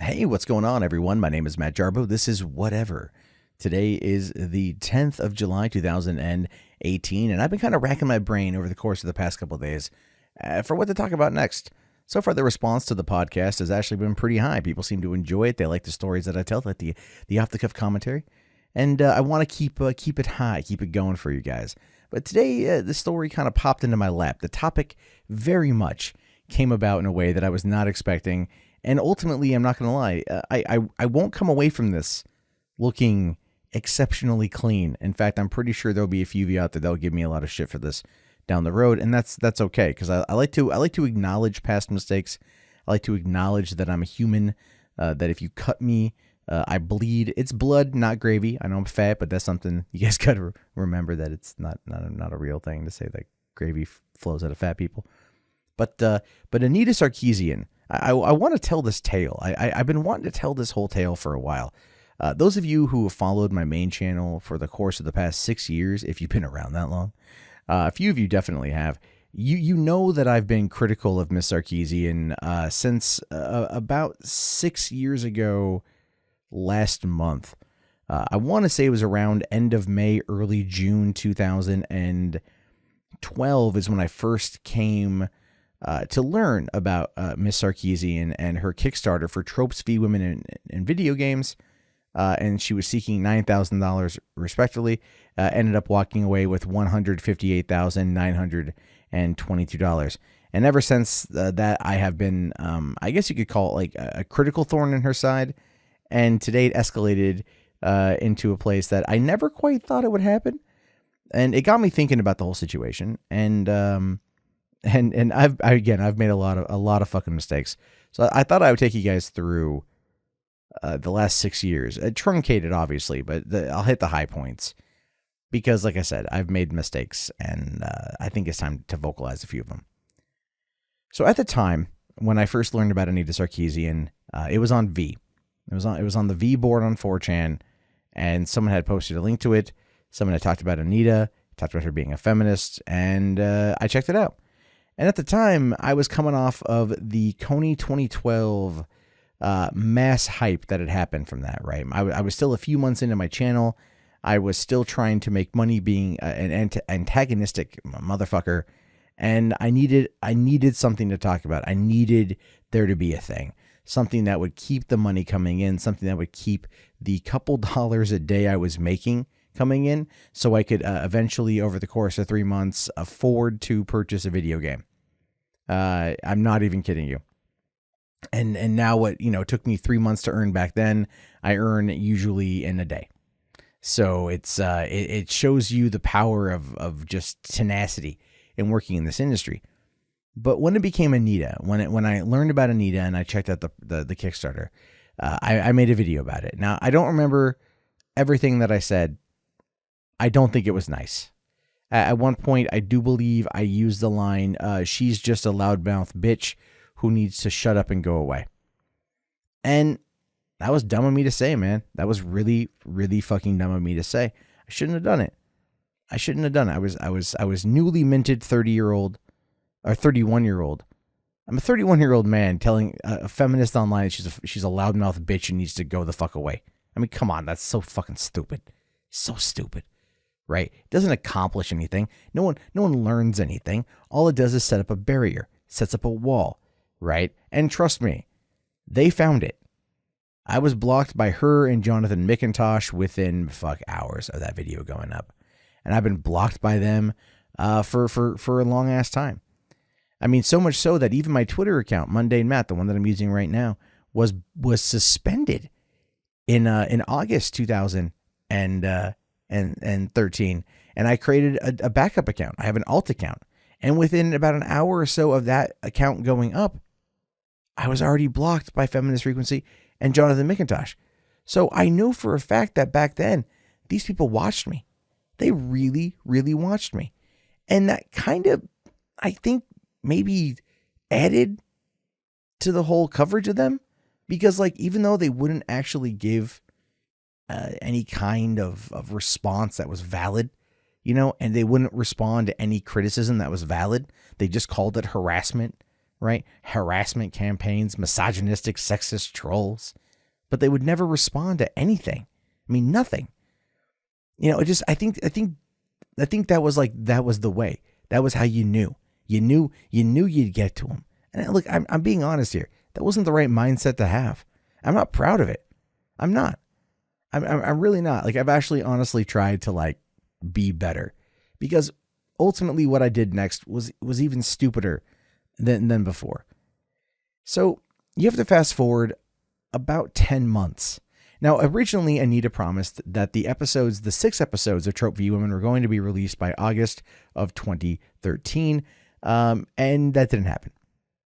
Hey, what's going on, everyone? My name is Matt Jarbo. This is Whatever. Today is the 10th of July, 2018, and I've been kind of racking my brain over the course of the past couple of days for what to talk about next. So far, the response to the podcast has actually been pretty high. People seem to enjoy it. They like the stories that I tell, like the off-the-cuff commentary, and I want to keep it high, keep it going for you guys. But today, the story kind of popped into my lap. The topic very much came about in a way that I was not expecting. And ultimately, I'm not going to lie, I won't come away from this looking exceptionally clean. In fact, I'm pretty sure there'll be a few of you out there that'll give me a lot of shit for this down the road, and that's okay, because I like to acknowledge past mistakes. I like to acknowledge that I'm a human, that if you cut me, I bleed. It's blood, not gravy. I know I'm fat, but that's something you guys got to remember, that it's not a real thing to say that gravy flows out of fat people. But Anita Sarkeesian, I want to tell this tale. I've been wanting to tell this whole tale for a while. Those of you who have followed my main channel for the course of the past 6 years, if you've been around that long, a few of you definitely have. You know that I've been critical of Miss Sarkeesian since about 6 years ago last month. I want to say it was around end of May, early June 2012 is when I first came to learn about Miss Sarkeesian and her Kickstarter for Tropes v. Women in Video Games. And she was seeking $9,000 respectively, ended up walking away with $158,922. And ever since that, I have been, I guess you could call it like a critical thorn in her side. And today it escalated into a place that I never quite thought it would happen. And it got me thinking about the whole situation. And I've made a lot of fucking mistakes. So I thought I would take you guys through the last 6 years, truncated obviously, but I'll hit the high points because, like I said, I've made mistakes, and I think it's time to vocalize a few of them. So at the time when I first learned about Anita Sarkeesian, it was on V. It was on the V board on 4chan, and someone had posted a link to it. Someone had talked about Anita, talked about her being a feminist, and I checked it out. And at the time, I was coming off of the Coney 2012 mass hype that had happened from that, right? I was still a few months into my channel. I was still trying to make money being an antagonistic motherfucker, and I needed something to talk about. I needed there to be a thing, something that would keep the money coming in, something that would keep the couple dollars a day I was making coming in, so I could eventually, over the course of 3 months, afford to purchase a video game. I'm not even kidding you. And now what, it took me 3 months to earn back then, I earn usually in a day. So it shows you the power of just tenacity in working in this industry. But when it became Anita, when I learned about Anita and I checked out the Kickstarter, I made a video about it. Now, I don't remember everything that I said. I don't think it was nice. At one point, I do believe I used the line, she's just a loudmouth bitch who needs to shut up and go away. And that was dumb of me to say, man. That was really, really fucking dumb of me to say. I shouldn't have done it. I was newly minted 30-year-old or 31-year-old. I'm a 31-year-old man telling a feminist online she's a loudmouth bitch and needs to go the fuck away. I mean, come on, that's so fucking stupid. So stupid. Right? It doesn't accomplish anything. No one learns anything. All it does is set up a barrier, sets up a wall, right? And trust me, they found it. I was blocked by her and Jonathan McIntosh within hours of that video going up. And I've been blocked by them for a long ass time. I mean, so much so that even my Twitter account, Mundane Matt, the one that I'm using right now, was suspended in August 2013, and I created a backup account. I have an alt account, and within about an hour or so of that account going up, I was already blocked by Feminist Frequency and Jonathan McIntosh. So I know for a fact that back then, these people watched me. They really, really watched me. And that kind of, I think, maybe added to the whole coverage of them. Because, even though they wouldn't actually give any kind of response that was valid, and they wouldn't respond to any criticism that was valid, they just called it harassment, right? Harassment campaigns, misogynistic, sexist trolls, but they would never respond to anything. I mean, nothing. You know, I think that was the way. That was how you knew. You knew you'd get to them. And look, I'm being honest here. That wasn't the right mindset to have. I'm not proud of it. I'm not. I'm really not. Like, I've actually honestly tried to like be better, because ultimately what I did next was even stupider than before. So you have to fast forward about 10 months. Now, originally Anita promised that the 6 episodes of Trope V Women were going to be released by August of 2013. And that didn't happen.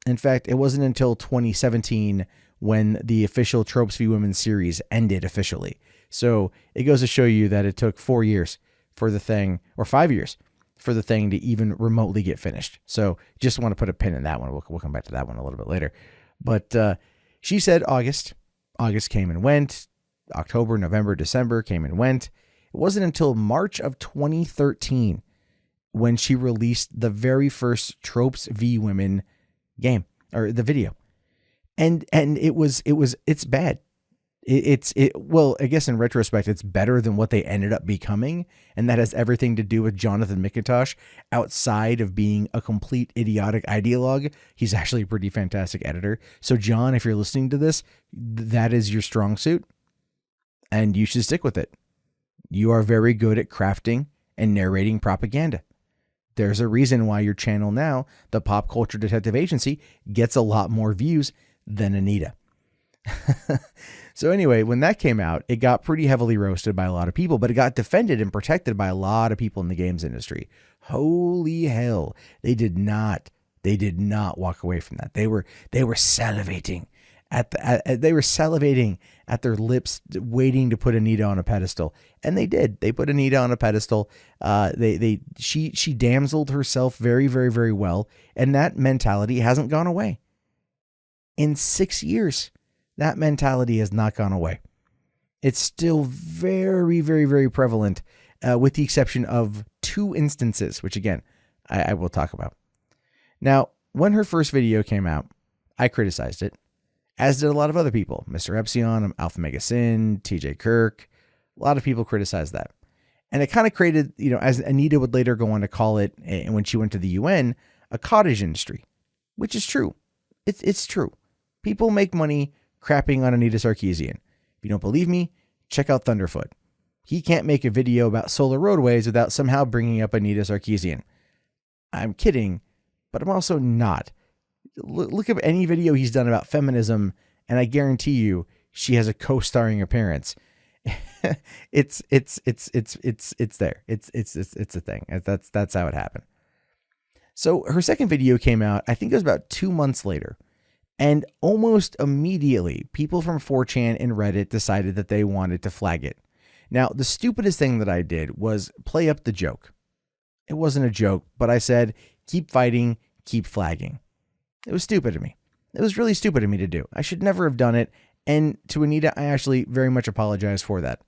In fact, it wasn't until 2017 when the official Tropes v Women series ended officially. So it goes to show you that it took 4 years for the thing, or 5 years for the thing to even remotely get finished. So just want to put a pin in that one. We'll come back to that one a little bit later. But she said August. August came and went. October, November, December came and went. It wasn't until March of 2013 when she released the very first Tropes v Women game, or the video. And it's bad. Well, I guess in retrospect, it's better than what they ended up becoming. And that has everything to do with Jonathan McIntosh. Outside of being a complete idiotic ideologue, he's actually a pretty fantastic editor. So John, if you're listening to this, that is your strong suit, and you should stick with it. You are very good at crafting and narrating propaganda. There's a reason why your channel now, the Pop Culture Detective Agency, gets a lot more views than Anita. So anyway, when that came out, it got pretty heavily roasted by a lot of people, but it got defended and protected by a lot of people in the games industry. Holy hell. They did not walk away from that. They were salivating they were salivating at their lips, waiting to put Anita on a pedestal. And they did. They put Anita on a pedestal. She damseled herself very, very, very well. And that mentality hasn't gone away. In 6 years, that mentality has not gone away. It's still very, very, very prevalent, with the exception of 2 instances, which again, I will talk about. Now, when her first video came out, I criticized it, as did a lot of other people. Mr. Epsilon, Alpha Mega Sin, TJ Kirk. A lot of people criticized that. And it kind of created, as Anita would later go on to call it, and when she went to the UN, a cottage industry, which is true. It's true. People make money crapping on Anita Sarkeesian. If you don't believe me, check out Thunderfoot. He can't make a video about solar roadways without somehow bringing up Anita Sarkeesian. I'm kidding, but I'm also not. Look up any video he's done about feminism, and I guarantee you she has a co-starring appearance. It's there. It's a thing. That's how it happened. So her second video came out, I think it was about 2 months later. And almost immediately, people from 4chan and Reddit decided that they wanted to flag it. Now, the stupidest thing that I did was play up the joke. It wasn't a joke, but I said, keep fighting, keep flagging. It was stupid of me. It was really stupid of me to do. I should never have done it. And to Anita, I actually very much apologize for that.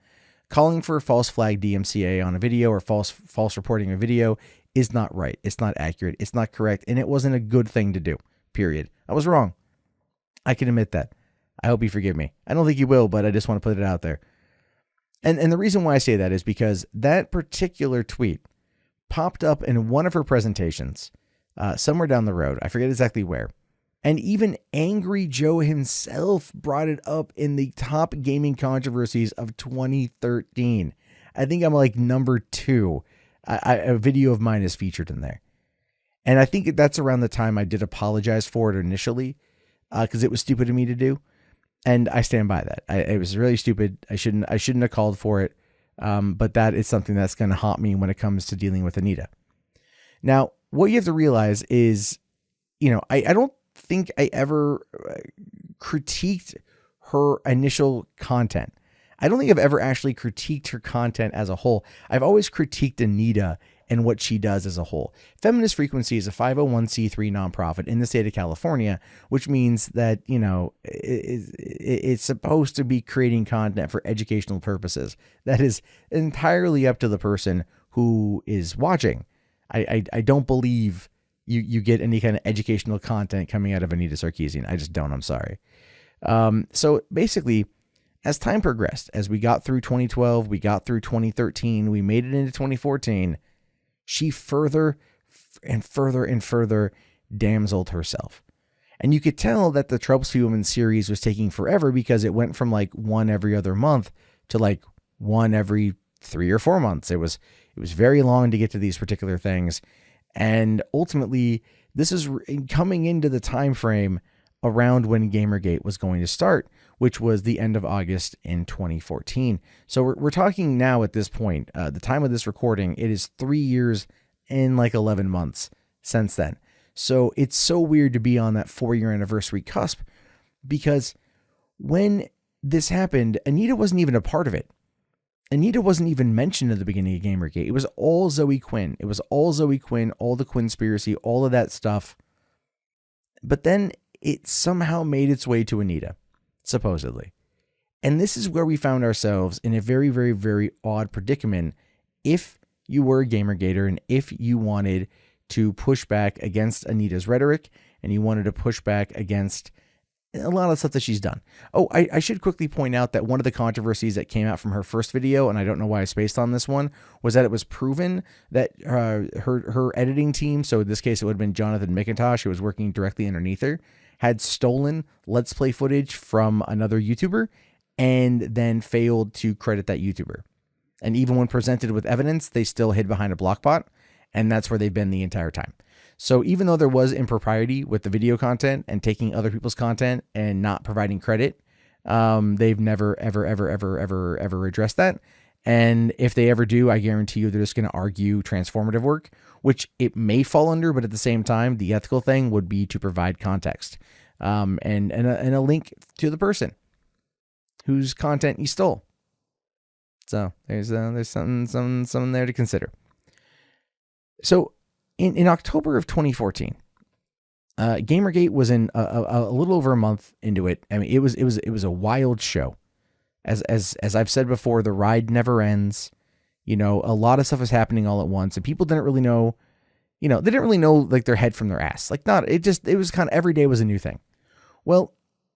Calling for a false flag DMCA on a video or false reporting a video is not right. It's not accurate. It's not correct. And it wasn't a good thing to do, period. I was wrong. I can admit that. I hope you forgive me. I don't think you will, but I just want to put it out there. And the reason why I say that is because that particular tweet popped up in one of her presentations somewhere down the road. I forget exactly where. And even Angry Joe himself brought it up in the top gaming controversies of 2013. I think I'm like number 2. A video of mine is featured in there. And I think that's around the time I did apologize for it initially, because it was stupid of me to do. And I stand by that. It was really stupid. I shouldn't have called for it. But that is something that's going to haunt me when it comes to dealing with Anita. Now, what you have to realize is, I don't think I ever critiqued her initial content. I don't think I've ever actually critiqued her content as a whole. I've always critiqued Anita and what she does as a whole. Feminist Frequency is a 501c3 nonprofit in the state of California, which means that, it's supposed to be creating content for educational purposes. That is entirely up to the person who is watching. I don't believe, you get any kind of educational content coming out of Anita Sarkeesian. I just don't. I'm sorry. So basically, as time progressed, as we got through 2012, we got through 2013, we made it into 2014, she further and further and further damseled herself. And you could tell that the Troubles Few Women series was taking forever because it went from like one every other month to like one every 3 or 4 months. It was very long to get to these particular things. And ultimately, this is coming into the time frame around when GamerGate was going to start, which was the end of August in 2014. So we're talking now at this point, the time of this recording, it is 3 years and like 11 months since then. So it's so weird to be on that 4-year anniversary cusp, because when this happened, Anita wasn't even a part of it. Anita wasn't even mentioned at the beginning of GamerGate. It was all Zoe Quinn. It was all Zoe Quinn, all the Quinspiracy, all of that stuff. But then it somehow made its way to Anita, supposedly. And this is where we found ourselves in a very, very, very odd predicament if you were a GamerGater and if you wanted to push back against Anita's rhetoric and you wanted to push back against a lot of stuff that she's done. Oh, I should quickly point out that one of the controversies that came out from her first video, and I don't know why I spaced on this one, was that it was proven that her editing team, so in this case it would have been Jonathan McIntosh, who was working directly underneath her, had stolen Let's Play footage from another YouTuber and then failed to credit that YouTuber. And even when presented with evidence, they still hid behind a block bot, and that's where they've been the entire time. So even though there was impropriety with the video content and taking other people's content and not providing credit, they've never, ever addressed that. And if they ever do, I guarantee you they're just going to argue transformative work, which it may fall under, but at the same time, the ethical thing would be to provide context and a link to the person whose content you stole. So there's something there to consider. So in October of 2014, GamerGate was in a little over a month into it. I mean, it was a wild show. As I've said before, the ride never ends. You know, a lot of stuff is happening all at once, and people didn't really know. You know, they didn't really know like their head from their ass. Like, it was kind of every day was a new thing. Well,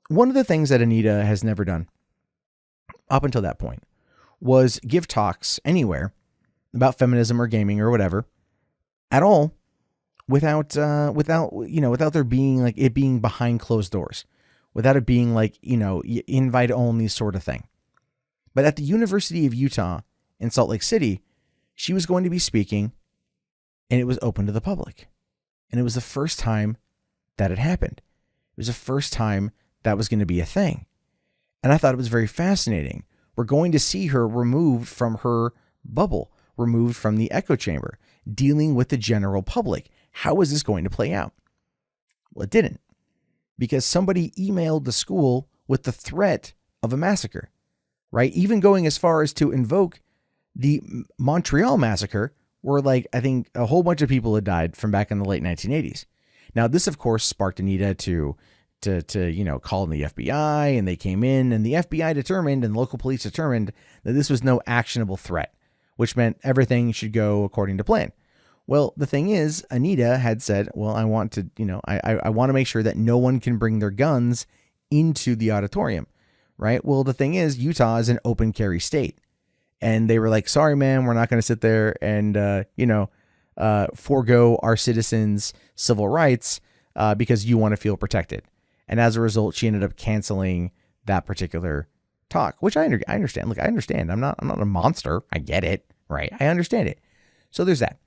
one of the things that Anita has never done up until that point was give talks anywhere about feminism or gaming or whatever at all without there being like it being behind closed doors, without it being like, you know, invite only sort of thing. But at the University of Utah in Salt Lake City, she was going to be speaking, and it was open to the public. And it was the first time that it happened. It was the first time that was going to be a thing. And I thought it was very fascinating. We're going to see her removed from her bubble, removed from the echo chamber, dealing with the general public. How is this going to play out? Well, it didn't, because somebody emailed the school with the threat of a massacre, right? Even going as far as to invoke the Montreal massacre, where like, I think a whole bunch of people had died from back in the late 1980s. Now, this, of course, sparked Anita to call in the FBI, and they came in, and the FBI determined and local police determined that this was no actionable threat, which meant everything should go according to plan. Well, the thing is, Anita had said, well, I want to make sure that no one can bring their guns into the auditorium, right? Well, the thing is, Utah is an open carry state. And they were like, sorry, man, we're not going to sit there and, forego our citizens' civil rights because you want to feel protected. And as a result, she ended up canceling that particular talk, which I understand. Look, I understand. I'm not a monster. I get it, right? I understand it. So there's that.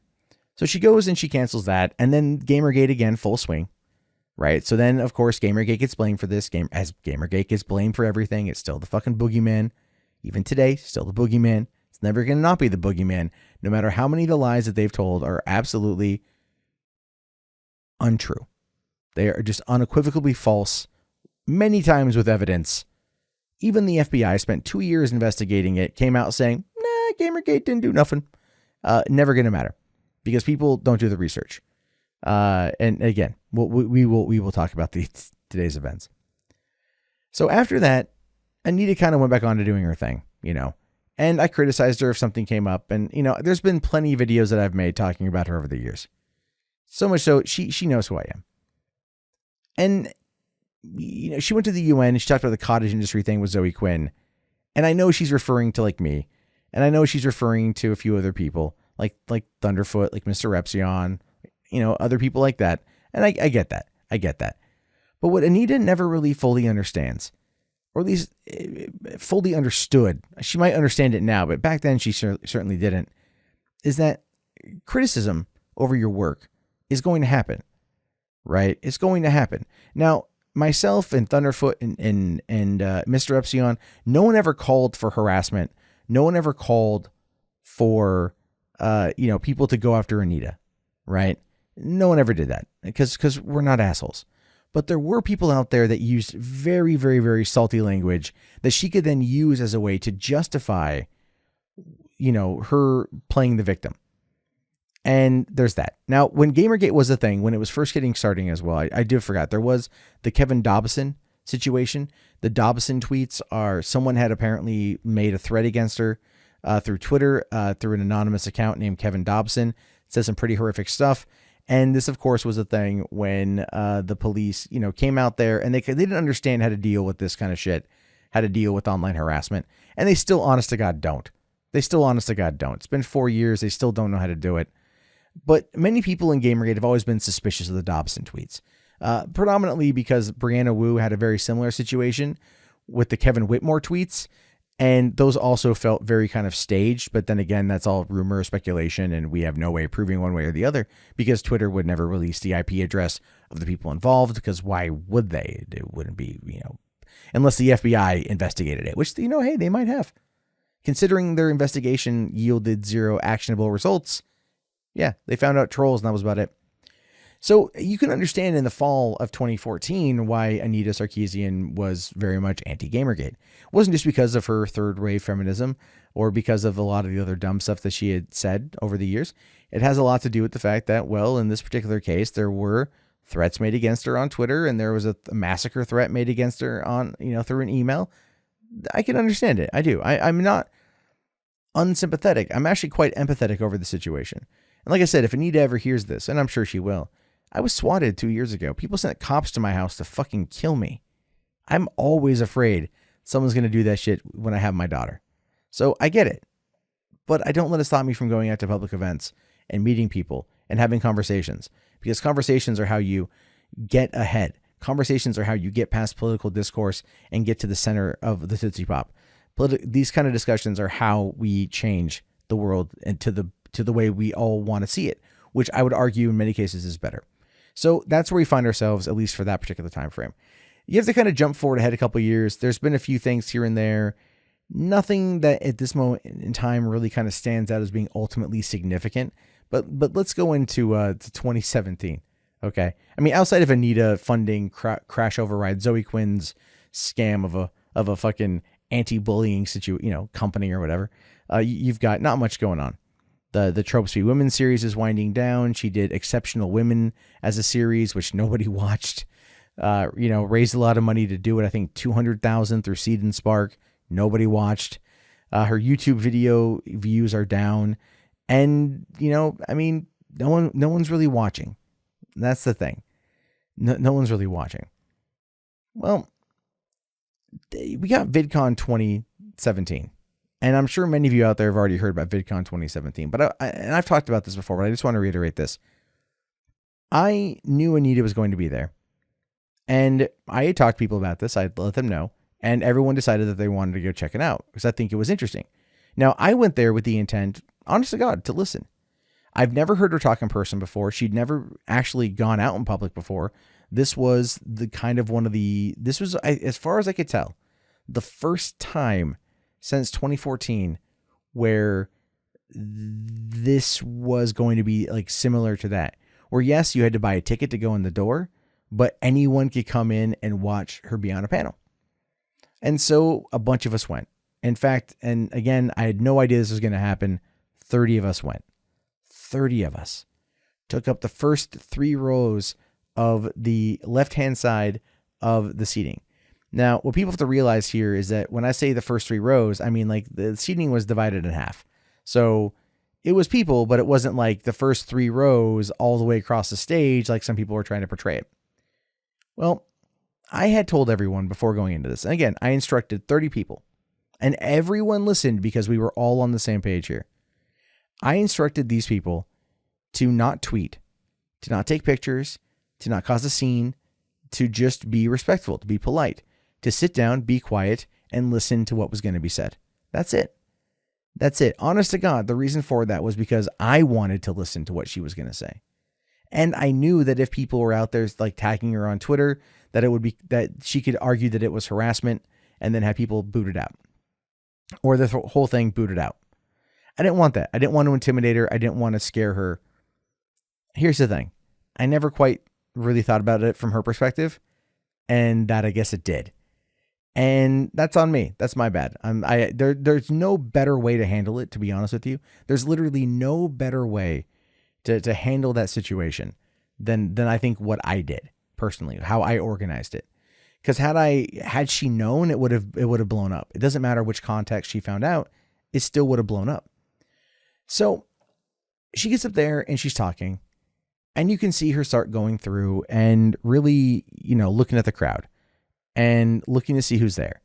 So she goes and she cancels that. And then GamerGate again, full swing, right? So then, of course, GamerGate gets blamed for this. As GamerGate gets blamed for everything, it's still the fucking boogeyman. Even today, still the boogeyman. It's never going to not be the boogeyman, no matter how many of the lies that they've told are absolutely untrue. They are just unequivocally false, many times with evidence. Even the FBI spent 2 years investigating it, came out saying, nah, GamerGate didn't do nothing. Never going to matter, because people don't do the research. And again, we will talk about today's events. So after that, Anita kind of went back on to doing her thing, and I criticized her if something came up. And, there's been plenty of videos that I've made talking about her over the years. So much so, she knows who I am. And, she went to the UN and she talked about the cottage industry thing with Zoe Quinn. And I know she's referring to like me. And I know she's referring to a few other people like Thunderfoot, like Mr. Repsion, other people like that. And I get that. I get that. But what Anita never really fully understands, or at least fully understood, she might understand it now, but back then she certainly didn't, is that criticism over your work is going to happen, right? It's going to happen. Now, myself and Thunderfoot and Mr. Epsilon, no one ever called for harassment. No one ever called for, people to go after Anita, right? No one ever did that because we're not assholes. But there were people out there that used very, very, very salty language that she could then use as a way to justify, her playing the victim. And there's that. Now, when Gamergate was a thing, when it was first getting starting as well, I did forget, there was the Kevin Dobson situation. The Dobson tweets are, someone had apparently made a threat against her through Twitter, through an anonymous account named Kevin Dobson. It says some pretty horrific stuff. And this, of course, was a thing when the police, came out there and they didn't understand how to deal with this kind of shit, how to deal with online harassment. And they still, honest to God, don't. It's been 4 years. They still don't know how to do it. But many people in Gamergate have always been suspicious of the Dobson tweets, predominantly because Brianna Wu had a very similar situation with the Kevin Whitmore tweets. And those also felt very kind of staged. But then again, that's all rumor, speculation, and we have no way of proving one way or the other because Twitter would never release the IP address of the people involved, because why would they? It wouldn't be, unless the FBI investigated it, which, hey, they might have. Considering their investigation yielded 0 actionable results, yeah, they found out trolls and that was about it. So you can understand in the fall of 2014 why Anita Sarkeesian was very much anti-Gamergate. It wasn't just because of her third-wave feminism or because of a lot of the other dumb stuff that she had said over the years. It has a lot to do with the fact that, well, in this particular case, there were threats made against her on Twitter, and there was a massacre threat made against her on, through an email. I can understand it. I do. I'm not unsympathetic. I'm actually quite empathetic over the situation. And like I said, if Anita ever hears this, and I'm sure she will, I was swatted 2 years ago. People sent cops to my house to fucking kill me. I'm always afraid someone's going to do that shit when I have my daughter. So I get it. But I don't let it stop me from going out to public events and meeting people and having conversations. Because conversations are how you get ahead. Conversations are how you get past political discourse and get to the center of the Tootsie Pop. These kind of discussions are how we change the world and to the way we all want to see it, which I would argue in many cases is better. So that's where we find ourselves, at least for that particular time frame. You have to kind of jump forward ahead a couple of years. There's been a few things here and there. Nothing that at this moment in time really kind of stands out as being ultimately significant. But let's go into to 2017. Okay. I mean, outside of Anita funding Crash Override, Zoe Quinn's scam of a fucking anti-bullying company or whatever, you've got not much going on. The Tropes Be Women series is winding down. She did Exceptional Women as a series, which nobody watched. Raised a lot of money to do it. I think $200,000 through Seed and Spark. Nobody watched. Her YouTube video views are down. And, no one's really watching. That's the thing. No one's really watching. Well, we got VidCon 2017. And I'm sure many of you out there have already heard about VidCon 2017. But I've talked about this before, but I just want to reiterate this. I knew Anita was going to be there. And I had talked to people about this. I'd let them know. And everyone decided that they wanted to go check it out because I think it was interesting. Now, I went there with the intent, honest to God, to listen. I've never heard her talk in person before. She'd never actually gone out in public before. This was as far as I could tell, the first time since 2014 where this was going to be like similar to that. Where yes, you had to buy a ticket to go in the door, but anyone could come in and watch her be on a panel. And so a bunch of us went. In fact, and again, I had no idea this was going to happen. 30 of us went. 30 of us took up the first 3 rows of the left-hand side of the seating. Now, what people have to realize here is that when I say the first 3 rows, I mean like the seating was divided in half. So it was people, but it wasn't like the first 3 rows all the way across the stage like some people were trying to portray it. Well, I had told everyone before going into this, and again, I instructed 30 people, and everyone listened because we were all on the same page here. I instructed these people to not tweet, to not take pictures, to not cause a scene, to just be respectful, to be polite, to sit down, be quiet, and listen to what was going to be said. That's it. That's it. Honest to God, the reason for that was because I wanted to listen to what she was going to say. And I knew that if people were out there like tagging her on Twitter, that it would be that she could argue that it was harassment and then have people booted out, or the whole thing booted out. I didn't want that. I didn't want to intimidate her. I didn't want to scare her. Here's the thing. I never quite really thought about it from her perspective, and that I guess it did. And that's on me. That's my bad. There's no better way to handle it, to be honest with you. There's literally no better way to handle that situation than I think what I did personally, how I organized it. Because had she known, it would have blown up. It doesn't matter which context she found out, it still would have blown up. So she gets up there and she's talking, and you can see her start going through and really, looking at the crowd and looking to see who's there.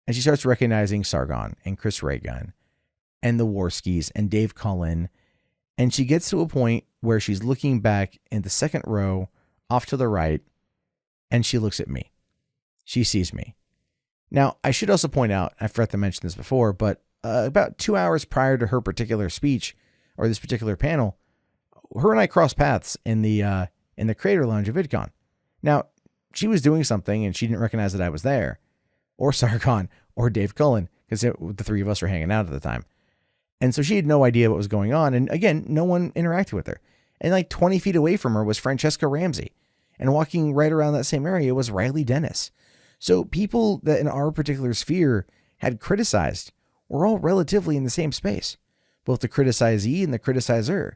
And she starts recognizing Sargon and Chris Ray Gun and the Warskis and Dave Cullen. And she gets to a point where she's looking back in the second row off to the right, and she looks at me. She sees me. Now, I should also point out, I forgot to mention this before, but about 2 hours prior to her particular speech or this particular panel, her and I crossed paths in the Creator Lounge of VidCon. Now, she was doing something and she didn't recognize that I was there, or Sargon or Dave Cullen, because the 3 of us were hanging out at the time. And so she had no idea what was going on. And again, no one interacted with her. And like 20 feet away from her was Francesca Ramsey. And walking right around that same area was Riley Dennis. So people that in our particular sphere had criticized were all relatively in the same space, both the criticizee and the criticizer.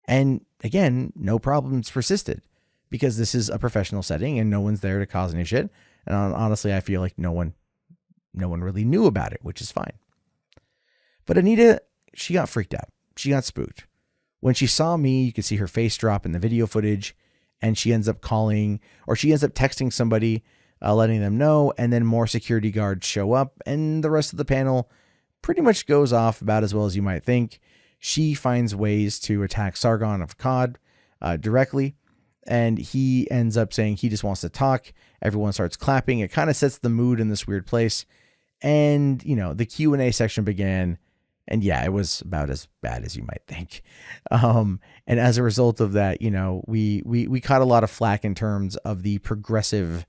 And again, no problems persisted because this is a professional setting and no one's there to cause any shit. And honestly, I feel like no one really knew about it, which is fine. But Anita, she got freaked out. She got spooked. When she saw me, you could see her face drop in the video footage, and she ends up calling, or she ends up texting somebody, letting them know, and then more security guards show up, and the rest of the panel pretty much goes off about as well as you might think. She finds ways to attack Sargon of Akkad directly, and he ends up saying he just wants to talk. Everyone starts clapping. It kind of sets the mood in this weird place. And, the Q&A section began. And yeah, it was about as bad as you might think. And as a result of that, we caught a lot of flack in terms of the progressive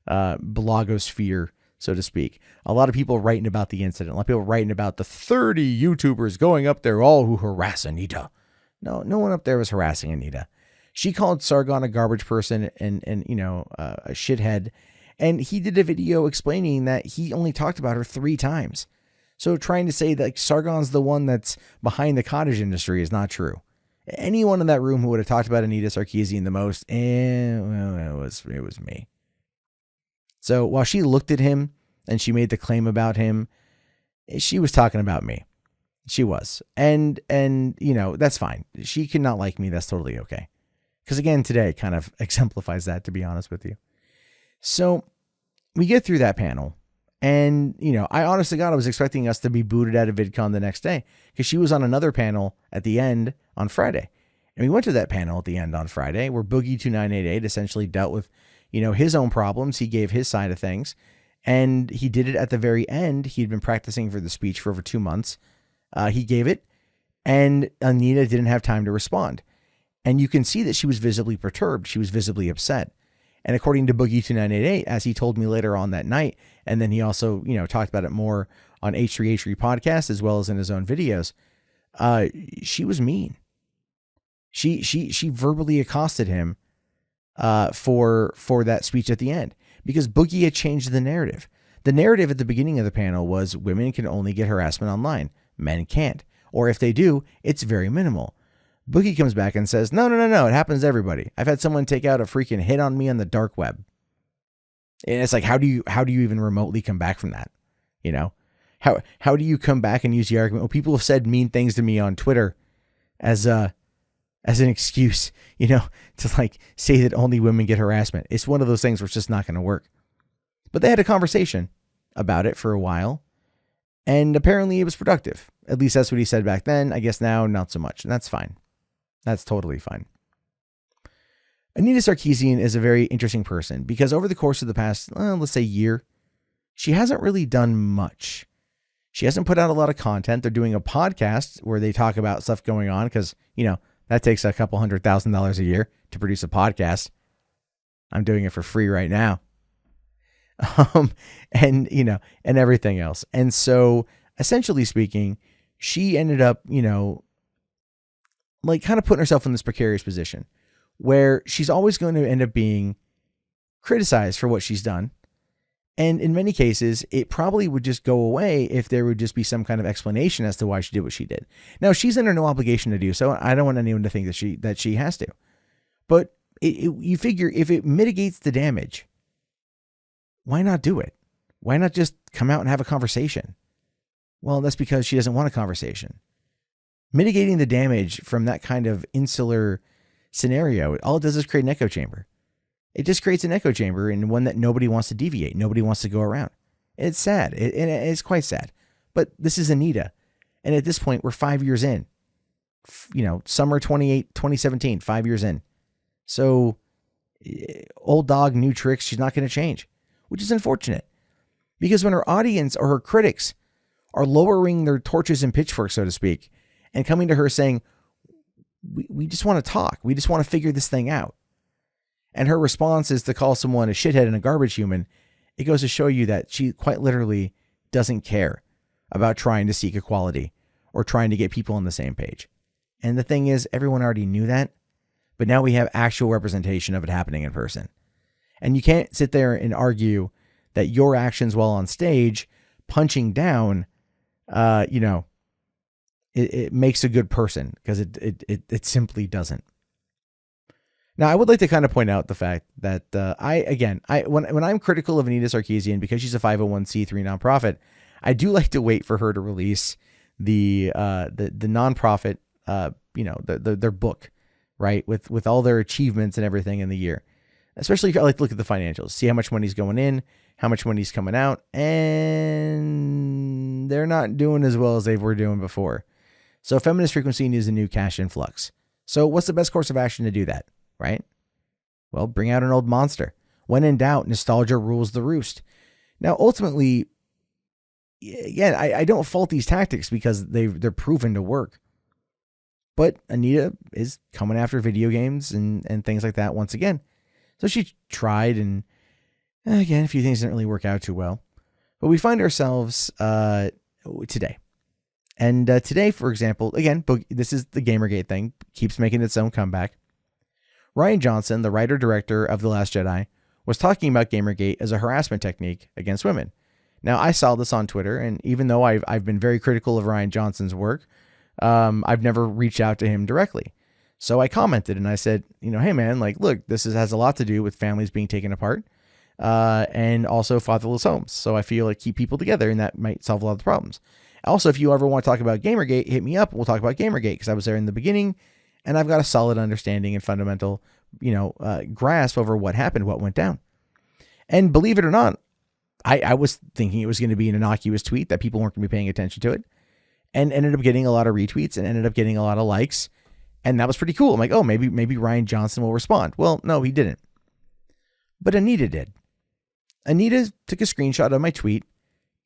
blogosphere, so to speak. A lot of people writing about the incident. A lot of people writing about the 30 YouTubers going up there, all who harass Anita. No one up there was harassing Anita. She called Sargon a garbage person and a shithead. And he did a video explaining that he only talked about her 3 times. So trying to say that Sargon's the one that's behind the cottage industry is not true. Anyone in that room who would have talked about Anita Sarkeesian the most, it was me. So while she looked at him and she made the claim about him, she was talking about me. She was. And that's fine. She cannot like me. That's totally okay. Because again, today kind of exemplifies that, to be honest with you. So we get through that panel. And, I honestly God, I was expecting us to be booted out of VidCon the next day because she was on another panel at the end on Friday. And we went to that panel at the end on Friday where Boogie2988 essentially dealt with, his own problems. He gave his side of things, and he did it at the very end. He'd been practicing for the speech for over 2 months. He gave it, and Anita didn't have time to respond. And you can see that she was visibly perturbed. She was visibly upset. And according to Boogie2988, as he told me later on that night, and then he also, talked about it more on H3H3 podcast as well as in his own videos, she was mean. She verbally accosted him for that speech at the end because Boogie had changed the narrative. The narrative at the beginning of the panel was women can only get harassment online. Men can't. Or if they do, it's very minimal. Boogie comes back and says, no, it happens to everybody. I've had someone take out a freaking hit on me on the dark web. And it's like, how do you even remotely come back from that? How do you come back and use the argument? Well, people have said mean things to me on Twitter as an excuse, to like say that only women get harassment. It's one of those things where it's just not going to work. But they had a conversation about it for a while, and apparently it was productive. At least that's what he said back then. I guess now, not so much. And that's fine. That's totally fine. Anita Sarkeesian is a very interesting person because over the course of the past, let's say year, she hasn't really done much. She hasn't put out a lot of content. They're doing a podcast where they talk about stuff going on because, that takes a couple $100,000 a year to produce a podcast. I'm doing it for free right now. And everything else. And so essentially speaking, she ended up, like kind of putting herself in this precarious position where she's always going to end up being criticized for what she's done. And in many cases, it probably would just go away if there would just be some kind of explanation as to why she did what she did. Now, she's under no obligation to do so. I don't want anyone to think that she has to. But you figure if it mitigates the damage, why not do it? Why not just come out and have a conversation? Well, that's because she doesn't want a conversation. Mitigating the damage from that kind of insular scenario, all it does is create an echo chamber. It just creates an echo chamber and one that nobody wants to deviate. Nobody wants to go around. It's sad. It's quite sad. But this is Anita. And at this point, we're 5 years in. Summer 2017, 5 years in. So, old dog, new tricks, she's not going to change. Which is unfortunate. Because when her audience or her critics are lowering their torches and pitchforks, so to speak, and coming to her saying, we just want to talk. We just want to figure this thing out. And her response is to call someone a shithead and a garbage human. It goes to show you that she quite literally doesn't care about trying to seek equality or trying to get people on the same page. And the thing is, everyone already knew that, but now we have actual representation of it happening in person. And you can't sit there and argue that your actions while on stage, punching down, it makes a good person, because it simply doesn't. Now, I would like to kind of point out the fact that when I'm critical of Anita Sarkeesian because she's a 501c3 nonprofit, I do like to wait for her to release the nonprofit, their book, right, with all their achievements and everything in the year. Especially if I like to look at the financials, see how much money's going in, how much money's coming out, and they're not doing as well as they were doing before. So Feminist Frequency needs a new cash influx. So what's the best course of action to do that, right? Well, bring out an old monster. When in doubt, nostalgia rules the roost. Now, ultimately, again, I don't fault these tactics because they're proven to work. But Anita is coming after video games and things like that once again. So she tried, and again, a few things didn't really work out too well. But we find ourselves today. And today, for example, again, this is the GamerGate thing, keeps making its own comeback. Rian Johnson, the writer-director of The Last Jedi, was talking about GamerGate as a harassment technique against women. Now, I saw this on Twitter, and even though I've been very critical of Rian Johnson's work, I've never reached out to him directly. So I commented and I said, hey man, look, this has a lot to do with families being taken apart, and also fatherless homes. So I feel like keep people together, and that might solve a lot of the problems. Also, if you ever want to talk about GamerGate, hit me up. We'll talk about GamerGate, because I was there in the beginning, and I've got a solid understanding and fundamental, grasp over what happened, what went down. And believe it or not, I was thinking it was going to be an innocuous tweet that people weren't going to be paying attention to it, and ended up getting a lot of retweets and ended up getting a lot of likes. And that was pretty cool. I'm like, oh, maybe Rian Johnson will respond. Well, no, he didn't. But Anita did. Anita took a screenshot of my tweet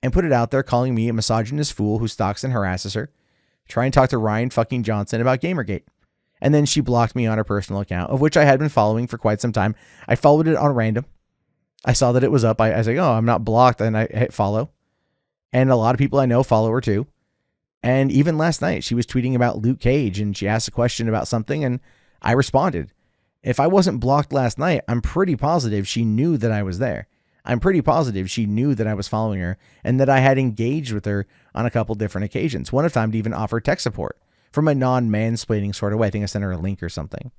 and put it out there calling me a misogynist fool who stalks and harasses her. Try and talk to Rian fucking Johnson about GamerGate. And then she blocked me on her personal account, of which I had been following for quite some time. I followed it on random. I saw that it was up. I was like, oh, I'm not blocked. And I hit follow. And a lot of people I know follow her too. And even last night, she was tweeting about Luke Cage, and she asked a question about something, and I responded. If I wasn't blocked last night, I'm pretty positive she knew that I was there. I'm pretty positive she knew that I was following her, and that I had engaged with her on a couple different occasions. One time to even offer tech support from a non-mansplaining sort of way. I think I sent her a link or something.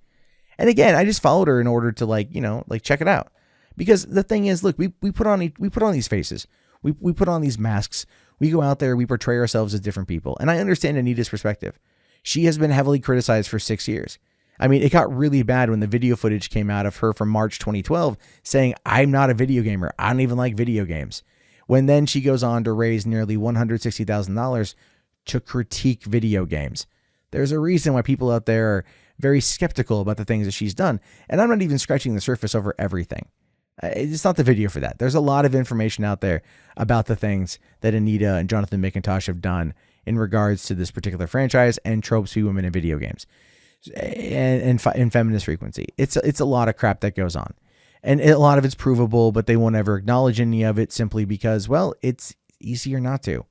And again, I just followed her in order to check it out. Because the thing is, look, we put on these faces. We put on these masks. We go out there, we portray ourselves as different people. And I understand Anita's perspective. She has been heavily criticized for 6 years. I mean, it got really bad when the video footage came out of her from March 2012 saying, I'm not a video gamer. I don't even like video games. When then she goes on to raise nearly $160,000 to critique video games. There's a reason why people out there are very skeptical about the things that she's done. And I'm not even scratching the surface over everything. It's not the video for that. There's a lot of information out there about the things that Anita and Jonathan McIntosh have done in regards to this particular franchise and tropes for women in video games and Feminist Frequency. It's a lot of crap that goes on. And a lot of it's provable, but they won't ever acknowledge any of it simply because, well, it's easier not to.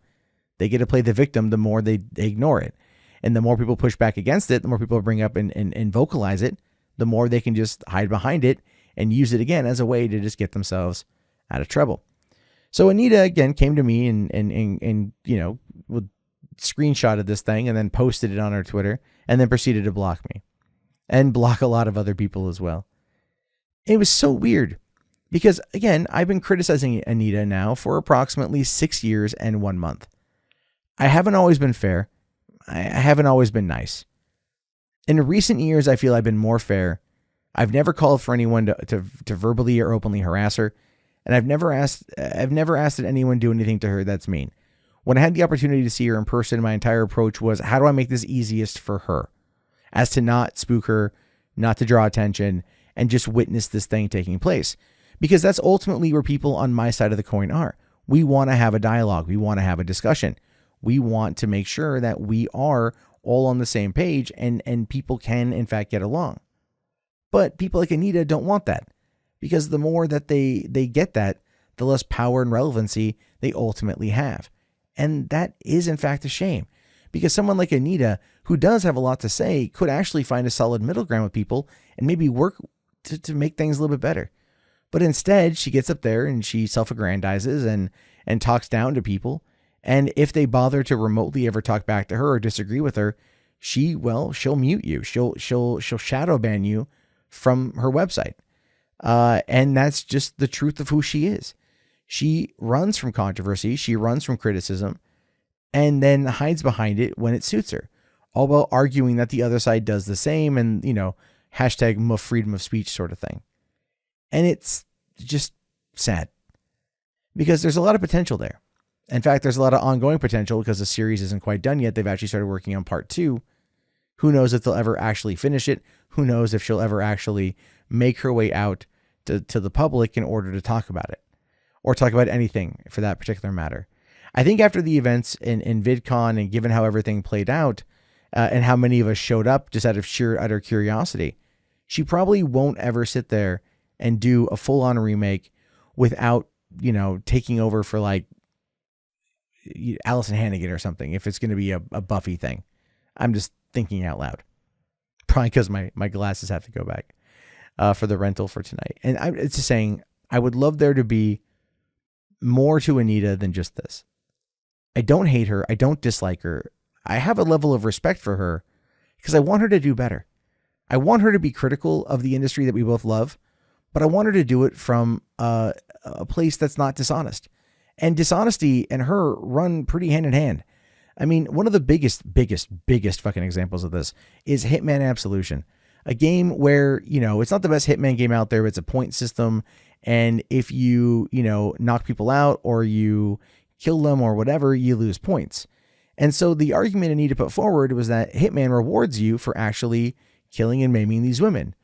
They get to play the victim the more they ignore it. And the more people push back against it, the more people bring up and vocalize it, the more they can just hide behind it and use it again as a way to just get themselves out of trouble. So Anita, again, came to me and screenshotted this thing and then posted it on her Twitter and then proceeded to block me and block a lot of other people as well. It was so weird because, again, I've been criticizing Anita now for approximately 6 years and 1 month. I haven't always been fair. I haven't always been nice. In recent years, I feel I've been more fair. I've never called for anyone to verbally or openly harass her. And I've never asked that anyone do anything to her that's mean. When I had the opportunity to see her in person, my entire approach was, how do I make this easiest for her? As to not spook her, not to draw attention, and just witness this thing taking place. Because that's ultimately where people on my side of the coin are. We want to have a dialogue. We want to have a discussion. We want to make sure that we are all on the same page and people can, in fact, get along. But people like Anita don't want that. Because the more that they get that, the less power and relevancy they ultimately have. And that is, in fact, a shame. Because someone like Anita, who does have a lot to say, could actually find a solid middle ground with people and maybe work to make things a little bit better. But instead, she gets up there and she self-aggrandizes and talks down to people. And if they bother to remotely ever talk back to her or disagree with her, she'll mute you. She'll shadow ban you from her website. And that's just the truth of who she is. She runs from controversy. She runs from criticism and then hides behind it when it suits her, all while arguing that the other side does the same and, hashtag freedom of speech sort of thing. And it's just sad because there's a lot of potential there. In fact, there's a lot of ongoing potential because the series isn't quite done yet. They've actually started working on part 2. Who knows if they'll ever actually finish it? Who knows if she'll ever actually make her way out to the public in order to talk about it or talk about anything for that particular matter. I think after the events in VidCon and given how everything played out and how many of us showed up just out of sheer utter curiosity, she probably won't ever sit there and do a full-on remake without, taking over for like Allison Hannigan or something, if it's going to be a Buffy thing. I'm just thinking out loud. Probably because my glasses have to go back for the rental for tonight. And it's just saying, I would love there to be more to Anita than just this. I don't hate her. I don't dislike her. I have a level of respect for her because I want her to do better. I want her to be critical of the industry that we both love, but I want her to do it from a place that's not dishonest. And dishonesty and her run pretty hand in hand. I mean, one of the biggest fucking examples of this is Hitman Absolution, a game where, it's not the best Hitman game out there, but it's a point system. And if you, knock people out or you kill them or whatever, you lose points. And so the argument Anita put forward was that Hitman rewards you for actually killing and maiming these women,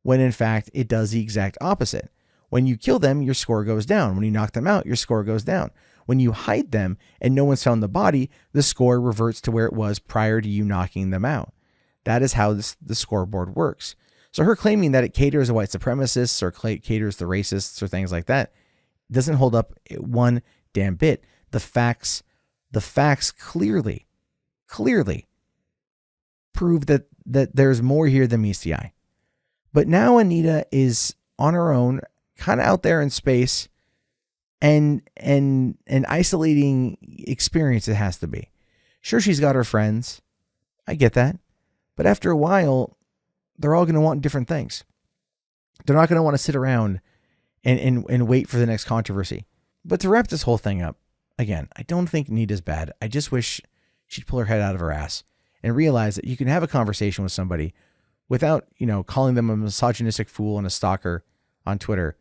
when in fact it does the exact opposite. When you kill them, your score goes down. When you knock them out, your score goes down. When you hide them and no one's found the body, the score reverts to where it was prior to you knocking them out. That is how the scoreboard works. So her claiming that it caters to white supremacists or caters to racists or things like that doesn't hold up one damn bit. The facts clearly prove that there's more here than meets the eye. But now Anita is on her own, kind of out there in space, and an isolating experience it has to be. Sure, she's got her friends. I get that. But after a while, they're all going to want different things. They're not going to want to sit around and wait for the next controversy. But to wrap this whole thing up, again, I don't think Anita's bad. I just wish she'd pull her head out of her ass and realize that you can have a conversation with somebody without, calling them a misogynistic fool and a stalker on Twitter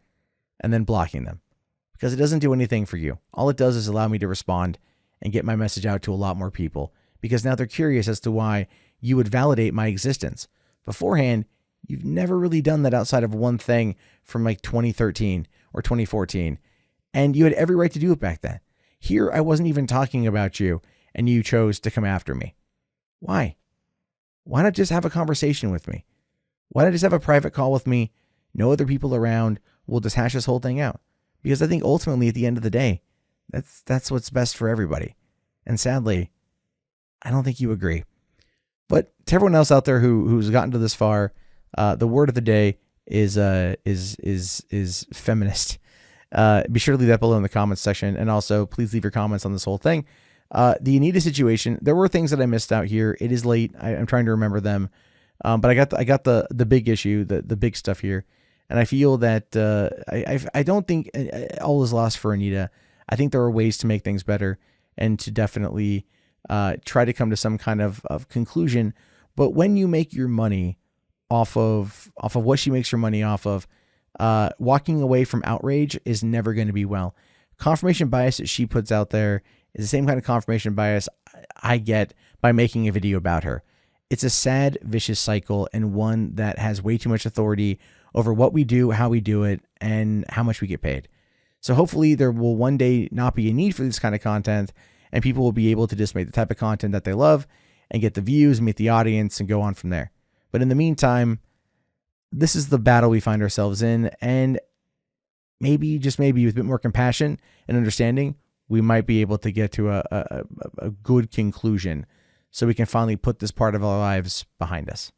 and then blocking them, because it doesn't do anything for you. All it does is allow me to respond and get my message out to a lot more people, because now they're curious as to why you would validate my existence. Beforehand, you've never really done that outside of one thing from like 2013 or 2014, and you had every right to do it back then. Here, I wasn't even talking about you, and you chose to come after me. Why? Why not just have a conversation with me? Why not just have a private call with me? No other people around. We'll just hash this whole thing out. Because I think ultimately, at the end of the day, that's what's best for everybody. And sadly, I don't think you agree. But to everyone else out there who's gotten to this far, the word of the day is feminist. Be sure to leave that below in the comments section, and also please leave your comments on this whole thing. The Anita situation, there were things that I missed out here. It is late. I'm trying to remember them, but I got the big issue, the big stuff here, and I feel that I don't think all is lost for Anita. I think there are ways to make things better and to definitely try to come to some kind of conclusion. But when you make your money off of what she makes her money off of, walking away from outrage is never going to be well. Confirmation bias that she puts out there is the same kind of confirmation bias I get by making a video about her. It's a sad, vicious cycle, and one that has way too much authority over what we do, how we do it, and how much we get paid. So hopefully there will one day not be a need for this kind of content, and people will be able to just make the type of content that they love and get the views, meet the audience, and go on from there. But in the meantime, this is the battle we find ourselves in, and maybe, just maybe, with a bit more compassion and understanding, we might be able to get to a good conclusion so we can finally put this part of our lives behind us.